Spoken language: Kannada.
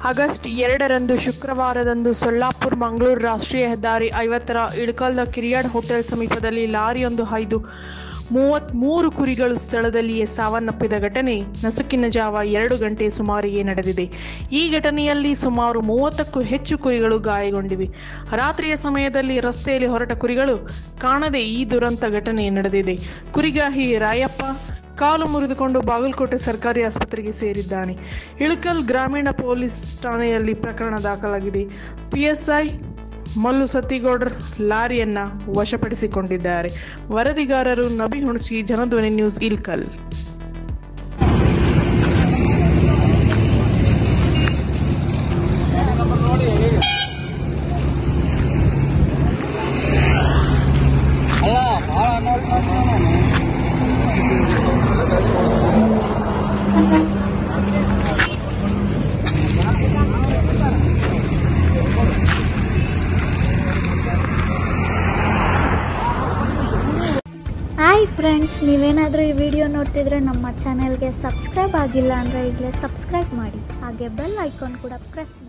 ಆಗಸ್ಟ್ 2ರಂದು ಶುಕ್ರವಾರದಂದು ಸೊಲ್ಲಾಪುರ-ಮಂಗಳೂರು ರಾಷ್ಟ್ರೀಯ ಹೆದ್ದಾರಿ 50ರ ಇಳಕಲ್ದ ಕಿರಿಯಾಡ್ ಹೋಟೆಲ್ ಸಮೀಪದಲ್ಲಿ ಲಾರಿಯೊಂದು ಹಾಯ್ದು 33 ಕುರಿಗಳು ಸ್ಥಳದಲ್ಲಿಯೇ ಸಾವನ್ನಪ್ಪಿದ ಘಟನೆ ನಸುಕಿನ ಜಾವ 2 ಗಂಟೆ ಸುಮಾರಿಗೆ ನಡೆದಿದೆ. ಈ ಘಟನೆಯಲ್ಲಿ ಸುಮಾರು 30ಕ್ಕೂ ಹೆಚ್ಚು ಕುರಿಗಳು ಗಾಯಗೊಂಡಿವೆ. ರಾತ್ರಿಯ ಸಮಯದಲ್ಲಿ ರಸ್ತೆಯಲ್ಲಿ ಹೊರಟ ಕುರಿಗಳು ಕಾಣದೆ ಈ ದುರಂತ ಘಟನೆ ನಡೆದಿದೆ. ಕುರಿಗಾಹಿ ರಾಯಪ್ಪ ಕಾಲು ಮುರಿದುಕೊಂಡು ಬಾಗಲಕೋಟೆ ಸರ್ಕಾರಿ ಆಸ್ಪತ್ರೆಗೆ ಸೇರಿದ್ದಾನೆ. ಇಳಕಲ್ ಗ್ರಾಮೀಣ ಪೊಲೀಸ್ ಠಾಣೆಯಲ್ಲಿ ಪ್ರಕರಣ ದಾಖಲಾಗಿದೆ. ಪಿಎಸ್ಐ ಮಲ್ಲು ಸತ್ತಿಗೌಡರ್ ಲಾರಿಯನ್ನ ವಶಪಡಿಸಿಕೊಂಡಿದ್ದಾರೆ. ವರದಿಗಾರರು Nabi Hunasi, Janadhwani news, Ilkal. Hi friends, ನೀವೇನಾದರೂ ಈ ವಿಡಿಯೋ ನೋಡ್ತಿದ್ರೆ ನಮ್ಮ ಚಾನೆಲ್ಗೆ ಸಬ್ಸ್ಕ್ರೈಬ್ ಆಗಿಲ್ಲ ಅಂದರೆ ಈಗಲೇ ಸಬ್ಸ್ಕ್ರೈಬ್ ಮಾಡಿ, ಹಾಗೆ ಬೆಲ್ ಐಕಾನ್ ಕೂಡ ಪ್ರೆಸ್ ಮಾಡಿ.